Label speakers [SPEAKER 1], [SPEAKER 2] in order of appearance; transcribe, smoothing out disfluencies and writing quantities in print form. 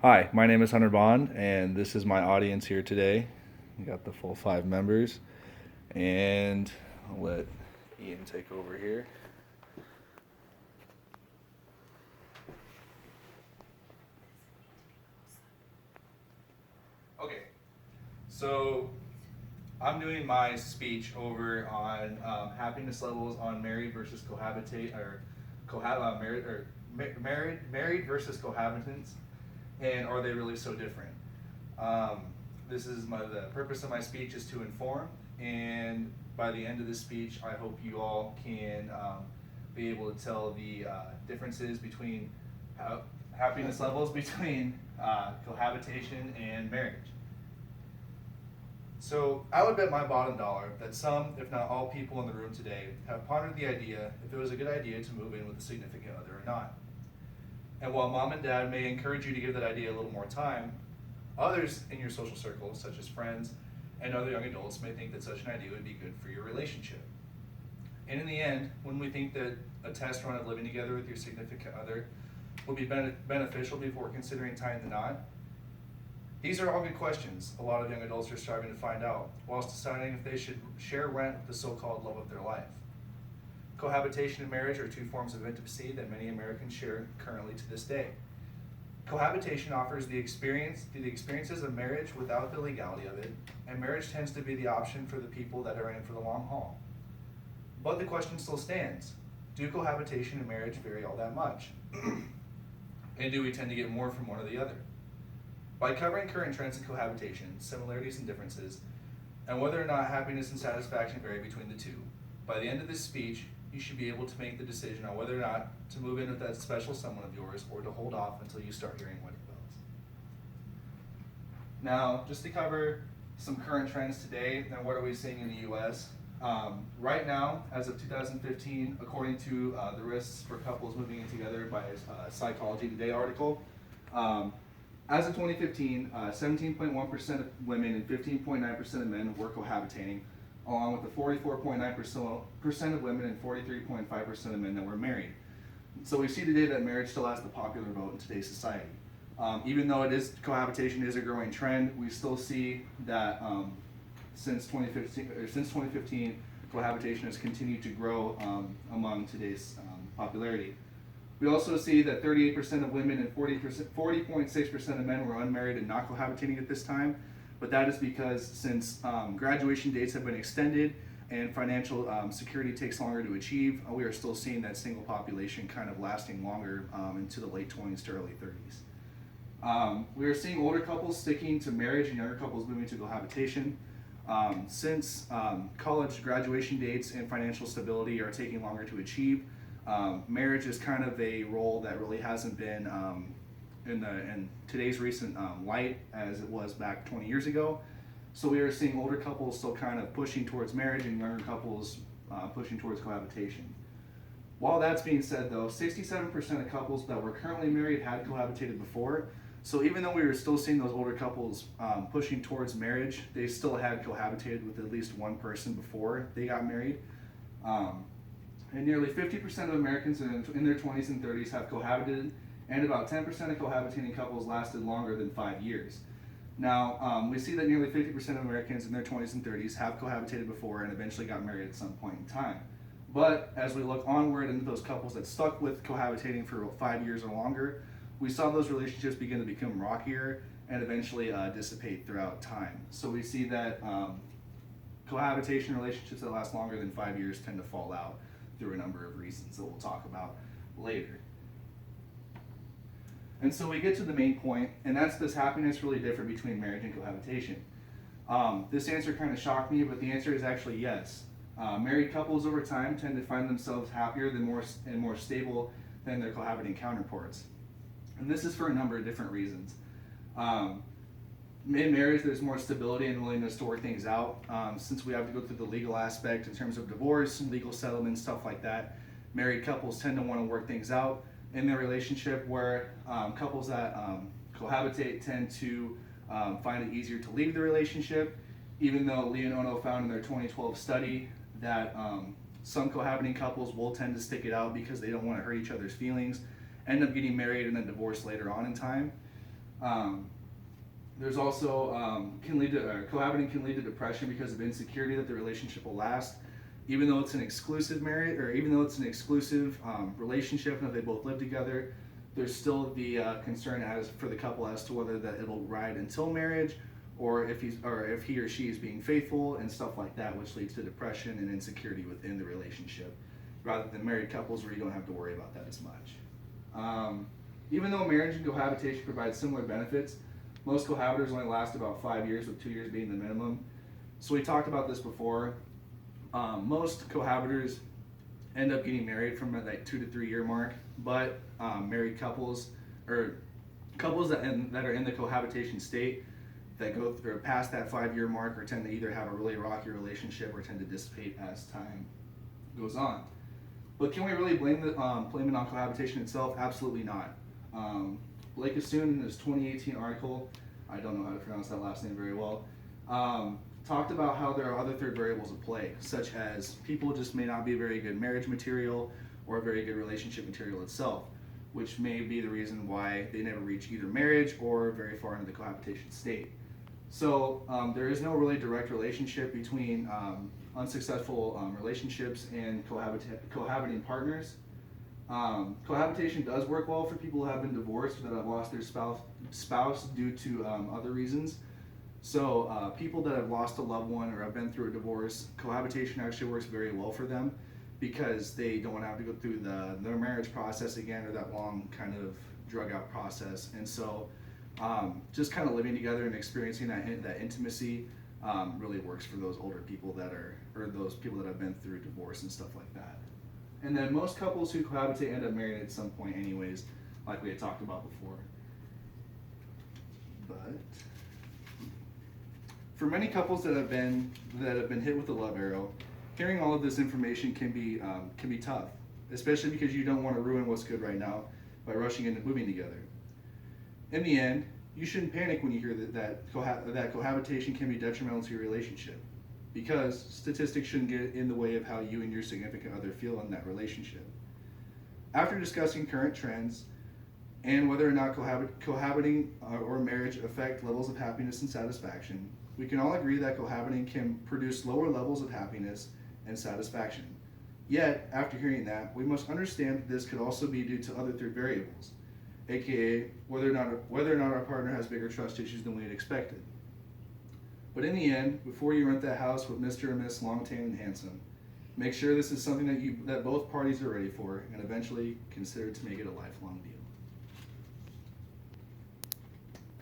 [SPEAKER 1] Hi, my name is Hunter Bond, and this is my audience here today. We got the full 5 members, and I'll let Ian take over here. Okay, so I'm doing my speech over on happiness levels on married versus cohabitate or married or married versus cohabitants, and are they really so different? Um, this is the purpose of my speech is to inform, and by the end of this speech, I hope you all can be able to tell the differences between happiness levels between cohabitation and marriage. So I would bet my bottom dollar that some, if not all people in the room today have pondered the idea if it was a good idea to move in with a significant other or not. And while mom and dad may encourage you to give that idea a little more time, others in your social circles, such as friends and other young adults, may think that such an idea would be good for your relationship. And in the end, when we think that a test run of living together with your significant other will be beneficial before considering tying the knot, these are all good questions a lot of young adults are striving to find out, whilst deciding if they should share rent with the so-called love of their life. Cohabitation and marriage are two forms of intimacy that many Americans share currently to this day. Cohabitation offers the experiences of marriage without the legality of it, and marriage tends to be the option for the people that are in it for the long haul. But the question still stands: do cohabitation and marriage vary all that much? And do we tend to get more from one or the other? By covering current trends in cohabitation, similarities and differences, and whether or not happiness and satisfaction vary between the two, by the end of this speech, you should be able to make the decision on whether or not to move in with that special someone of yours or to hold off until you start hearing wedding bells. Now, just to cover some current trends today and what are we seeing in the US. Right now, as of 2015, according to the risks for couples moving in together by a Psychology Today article, as of 2015, 17.1% of women and 15.9% of men were cohabitating, along with the 44.9% of women and 43.5% of men that were married. So we see today that marriage still has the popular vote in today's society. Even though cohabitation is a growing trend, we still see that since 2015, cohabitation has continued to grow among today's popularity. We also see that 38% of women and 40.6% of men were unmarried and not cohabitating at this time, but that is because since graduation dates have been extended and financial security takes longer to achieve, we are still seeing that single population kind of lasting longer into the late 20s to early 30s. We are seeing older couples sticking to marriage and younger couples moving to cohabitation. Since college graduation dates and financial stability are taking longer to achieve, marriage is kind of a role that really hasn't been in today's recent light as it was back 20 years ago. So we are seeing older couples still kind of pushing towards marriage and younger couples pushing towards cohabitation. While that's being said though, 67% of couples that were currently married had cohabitated before. So even though we were still seeing those older couples pushing towards marriage, they still had cohabitated with at least one person before they got married. And nearly 50% of Americans in their 20s and 30s have cohabitated, and about 10% of cohabitating couples lasted longer than 5 years. Now, we see that nearly 50% of Americans in their 20s and 30s have cohabitated before and eventually got married at some point in time. But as we look onward into those couples that stuck with cohabitating for 5 years or longer, we saw those relationships begin to become rockier and eventually dissipate throughout time. So we see that cohabitation relationships that last longer than 5 years tend to fall out through a number of reasons that we'll talk about later. And so we get to the main point, and that's, does happiness really differ between marriage and cohabitation? This answer kind of shocked me, but the answer is actually yes. Married couples over time tend to find themselves happier and more stable than their cohabiting counterparts. And this is for a number of different reasons. In marriage, there's more stability and willingness to work things out. Since we have to go through the legal aspect in terms of divorce and legal settlements, stuff like that, married couples tend to want to work things out in their relationship, where couples that cohabitate tend to find it easier to leave the relationship, even though Lee and Ono found in their 2012 study that some cohabiting couples will tend to stick it out because they don't want to hurt each other's feelings, end up getting married and then divorced later on in time. Um, there's also can lead to cohabiting can lead to depression because of insecurity that the relationship will last, even though it's an exclusive marriage, or even though it's an exclusive relationship and that they both live together. There's still the concern as for the couple as to whether that it'll ride until marriage, or if he or she is being faithful and stuff like that, which leads to depression and insecurity within the relationship, rather than married couples where you don't have to worry about that as much. Even though marriage and cohabitation provide similar benefits, most cohabitors only last about 5 years, with 2 years being the minimum. So we talked about this before. Most cohabitors end up getting married from that 2 to 3 year mark, but married couples or couples that are in the cohabitation state that go through past that 5 year mark or tend to either have a really rocky relationship or tend to dissipate as time goes on. But can we really blame it on cohabitation itself? Absolutely not. Blake Assoon in his 2018 article, I don't know how to pronounce that last name very well, talked about how there are other third variables at play, such as people just may not be very good marriage material or very good relationship material itself, which may be the reason why they never reach either marriage or very far into the cohabitation state. So there is no really direct relationship between unsuccessful relationships and cohabiting partners. Cohabitation does work well for people who have been divorced or that have lost their spouse due to other reasons. So people that have lost a loved one or have been through a divorce, cohabitation actually works very well for them because they don't want to have to go through their marriage process again or that long kind of drug out process. And so just kind of living together and experiencing that intimacy really works for those older people or those people that have been through divorce and stuff like that. And then most couples who cohabitate end up married at some point anyways, like we had talked about before. But for many couples that have been hit with the love arrow, hearing all of this information can be tough, especially because you don't want to ruin what's good right now by rushing into moving together. In the end, you shouldn't panic when you hear that cohabitation can be detrimental to your relationship, because statistics shouldn't get in the way of how you and your significant other feel in that relationship. After discussing current trends and whether or not cohabiting or marriage affect levels of happiness and satisfaction, we can all agree that cohabiting can produce lower levels of happiness and satisfaction. Yet, after hearing that, we must understand that this could also be due to other third variables, aka whether or not our partner has bigger trust issues than we had expected. But in the end, before you rent that house with Mr. and Miss Long Tan and Handsome, make sure this is something that both parties are ready for, and eventually consider to make it a lifelong deal.